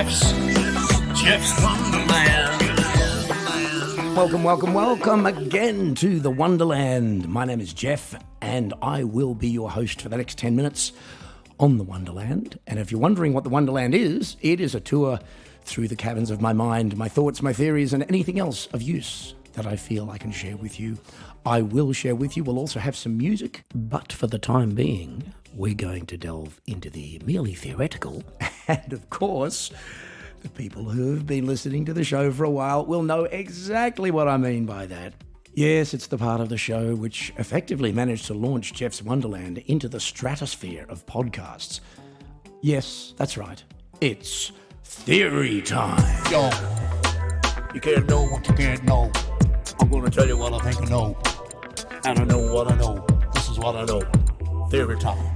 Geoff's Wonderland. Welcome again to the Wonderland. My name is Geoff, and I will be your host for the next 10 minutes on the Wonderland. And if you're wondering what the Wonderland is, it is a tour through the caverns of my mind, my thoughts, my theories, and anything else of use that I feel I can share with you. I will share with you. We'll also have some music, but for the time being, we're going to delve into the merely theoretical. And of course, the people who have been listening to the show for a while will know exactly what I mean by that. Yes, it's the part of the show which effectively managed to launch Geoff's Wonderland into the stratosphere of podcasts. Yes, that's right. It's theory time. Yo, you can't know what you can't know. I'm going to tell you what I think I know. And I know what I know. This is what I know. Theory time.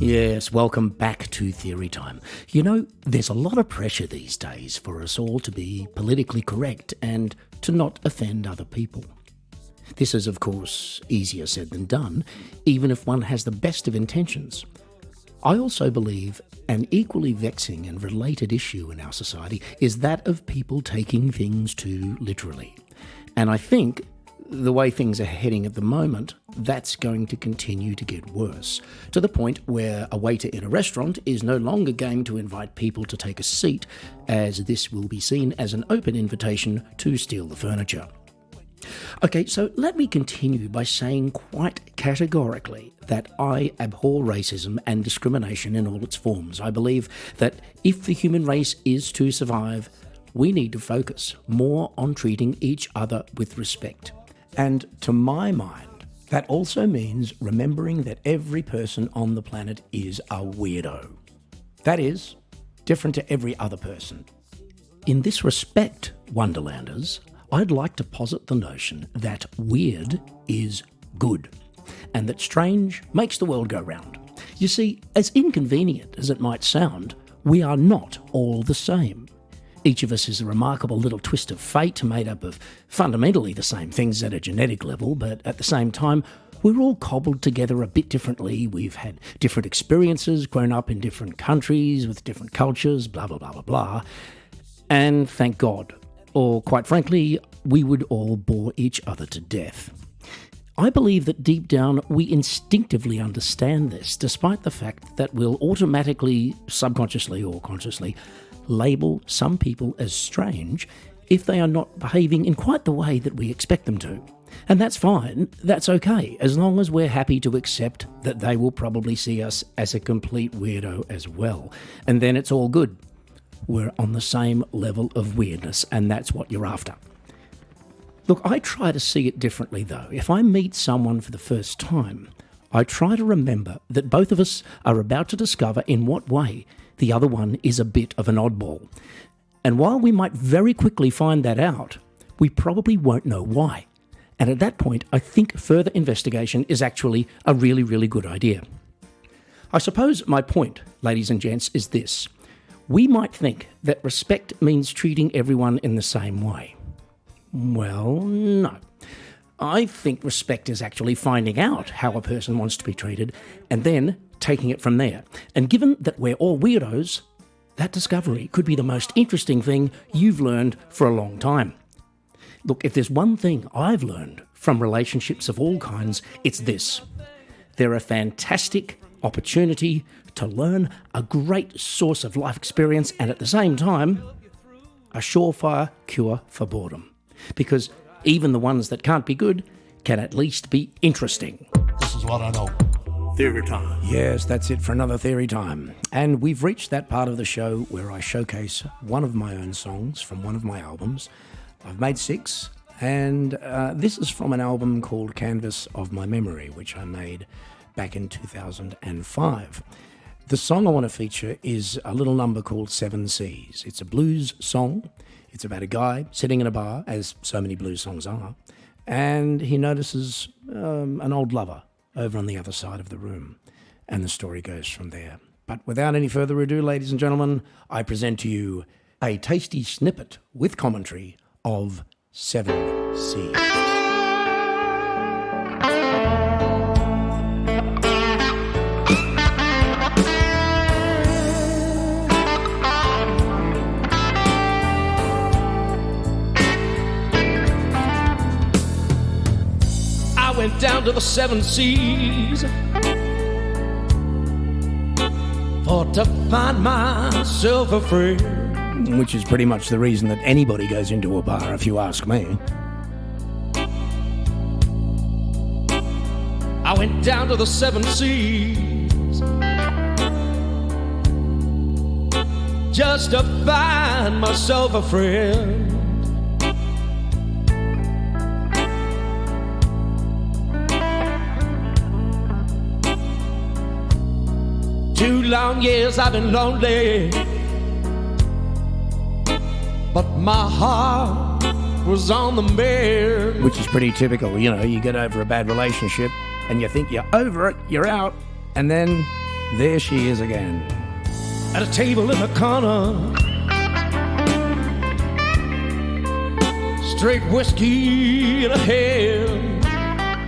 Yes, welcome back to Theory Time. You know, there's a lot of pressure these days for us all to be politically correct and to not offend other people. This is, of course, easier said than done, even if one has the best of intentions. I also believe an equally vexing and related issue in our society is that of people taking things too literally. And I think the way things are heading at the moment, that's going to continue to get worse, to the point where a waiter in a restaurant is no longer game to invite people to take a seat, as this will be seen as an open invitation to steal the furniture. Okay, so let me continue by saying quite categorically that I abhor racism and discrimination in all its forms. I believe that if the human race is to survive, we need to focus more on treating each other with respect. And to my mind, that also means remembering that every person on the planet is a weirdo. That is, different to every other person. In this respect, Wonderlanders, I'd like to posit the notion that weird is good, and that strange makes the world go round. You see, as inconvenient as it might sound, we are not all the same. Each of us is a remarkable little twist of fate made up of fundamentally the same things at a genetic level, but at the same time, we're all cobbled together a bit differently. We've had different experiences, grown up in different countries with different cultures, blah, blah, blah, blah, blah. And thank God, or quite frankly, we would all bore each other to death. I believe that deep down we instinctively understand this, despite the fact that we'll automatically, subconsciously or consciously, label some people as strange if they are not behaving in quite the way that we expect them to. And that's fine, that's okay, as long as we're happy to accept that they will probably see us as a complete weirdo as well. And then it's all good. We're on the same level of weirdness, and that's what you're after. Look, I try to see it differently though. If I meet someone for the first time, I try to remember that both of us are about to discover in what way the other one is a bit of an oddball. And while we might very quickly find that out, we probably won't know why. And at that point, I think further investigation is actually a really, really good idea. I suppose my point, ladies and gents, is this. We might think that respect means treating everyone in the same way. Well, no. I think respect is actually finding out how a person wants to be treated and then taking it from there. And given that we're all weirdos, that discovery could be the most interesting thing you've learned for a long time. Look, if there's one thing I've learned from relationships of all kinds, it's this. They're a fantastic opportunity to learn, a great source of life experience, and at the same time, a surefire cure for boredom. Because even the ones that can't be good can at least be interesting. This is what I know. Theory time. Yes, that's it for another Theory Time. And we've reached that part of the show where I showcase one of my own songs from one of my albums. I've made 6, and this is from an album called Canvas of My Memory, which I made back in 2005. The song I want to feature is a little number called 7 Seas. It's a blues song. It's about a guy sitting in a bar, as so many blues songs are, and he notices an old lover over on the other side of the room, and the story goes from there. But without any further ado, ladies and gentlemen, I present to you a tasty snippet with commentary of 7 Seas. went down to the 7 seas for to find myself a friend. Which is pretty much the reason that anybody goes into a bar, if you ask me. I went down to the 7 seas just to find myself a friend. 2 long years I've been lonely, but my heart was on the mend. Which is pretty typical, you know, you get over a bad relationship and you think you're over it, you're out, and then there she is again. At a table in the corner, straight whiskey in a hand.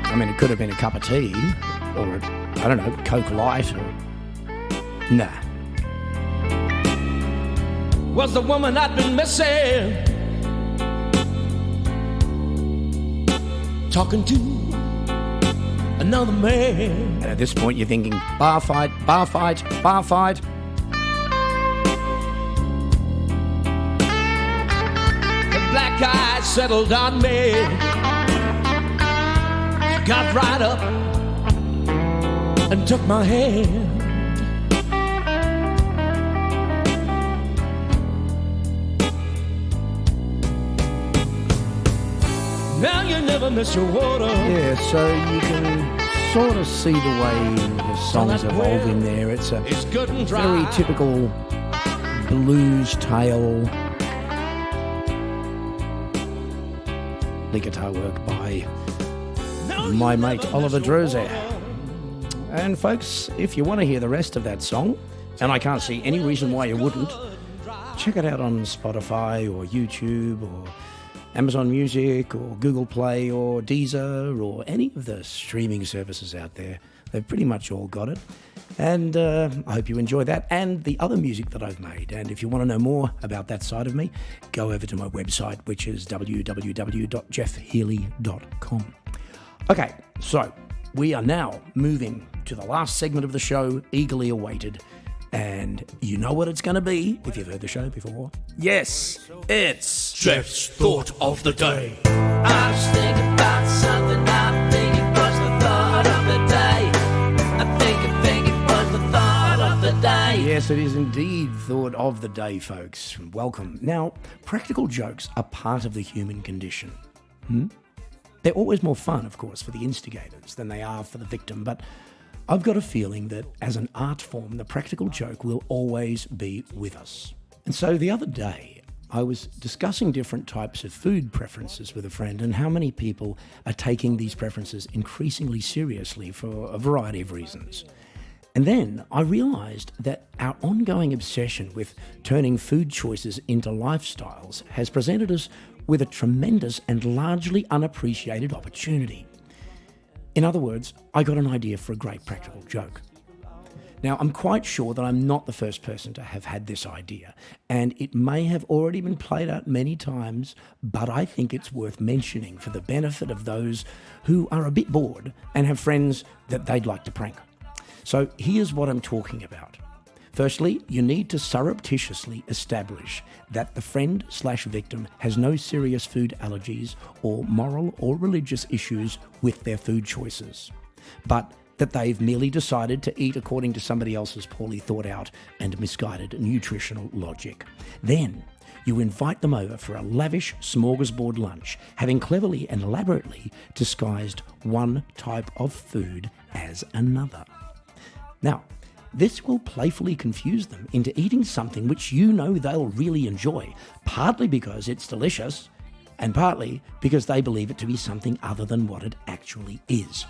I mean, it could have been a cup of tea, or I don't know, Coke Light, or... Nah. Was the woman I'd been missing, talking to another man. And at this point you're thinking, bar fight, bar fight, bar fight. The black eye settled on me. She got right up and took my hand. Now you never miss your water. Yeah, so you can sort of see the way the songs evolve in there. It's a good and dry. Very typical blues tale. The guitar work by my mate Oliver Drozer. And folks, if you want to hear the rest of that song, and I can't see any reason why you wouldn't, check it out on Spotify or YouTube or Amazon Music or Google Play or Deezer or any of the streaming services out there. They've pretty much all got it. And I hope you enjoy that and the other music that I've made. And if you want to know more about that side of me, go over to my website, which is www.geoffhealy.com. Okay, so we are now moving to the last segment of the show, eagerly awaited. And you know what it's going to be, if you've heard the show before. Yes, it's Geoff's Thought of the Day. I was thinking about something, I think it was the thought of the day. I think it was the thought of the day. Yes, it is indeed thought of the day, folks. Welcome. Now, practical jokes are part of the human condition. They're always more fun, of course, for the instigators than they are for the victim, but I've got a feeling that as an art form, the practical joke will always be with us. And so the other day, I was discussing different types of food preferences with a friend and how many people are taking these preferences increasingly seriously for a variety of reasons. And then I realised that our ongoing obsession with turning food choices into lifestyles has presented us with a tremendous and largely unappreciated opportunity. In other words, I got an idea for a great practical joke. Now, I'm quite sure that I'm not the first person to have had this idea, and it may have already been played out many times, but I think it's worth mentioning for the benefit of those who are a bit bored and have friends that they'd like to prank. So here's what I'm talking about. Firstly, you need to surreptitiously establish that the friend/victim has no serious food allergies or moral or religious issues with their food choices, but that they've merely decided to eat according to somebody else's poorly thought out and misguided nutritional logic. Then you invite them over for a lavish smorgasbord lunch, having cleverly and elaborately disguised one type of food as another. Now, this will playfully confuse them into eating something which you know they'll really enjoy, partly because it's delicious, and partly because they believe it to be something other than what it actually is.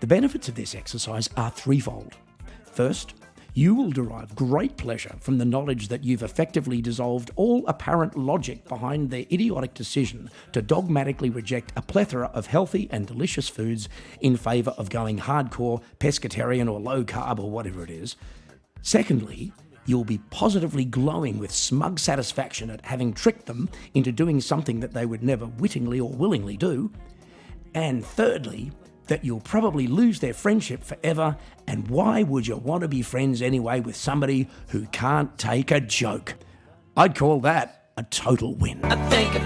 The benefits of this exercise are threefold. First, you will derive great pleasure from the knowledge that you've effectively dissolved all apparent logic behind their idiotic decision to dogmatically reject a plethora of healthy and delicious foods in favour of going hardcore, pescatarian or low carb or whatever it is. Secondly, you'll be positively glowing with smug satisfaction at having tricked them into doing something that they would never wittingly or willingly do. And thirdly, that you'll probably lose their friendship forever, and why would you want to be friends anyway with somebody who can't take a joke? I'd call that a total win. I think it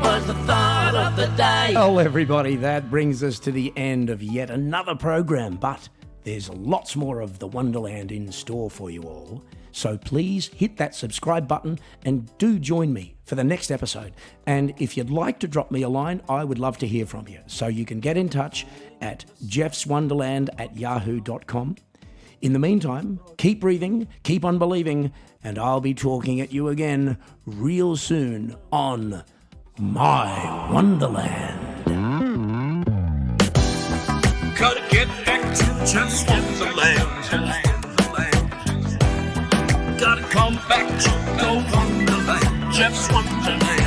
was the thought of the day. Well, everybody, that brings us to the end of yet another program, but there's lots more of the Wonderland in store for you all. So please hit that subscribe button and do join me for the next episode. And if you'd like to drop me a line, I would love to hear from you. So you can get in touch at jeffswonderland@yahoo.com. In the meantime, keep breathing, keep on believing, and I'll be talking at you again real soon on My Wonderland. Gotta get back to Jeff's Wonderland. Gotta come back to the Wonderland. Jeff's Wonderland.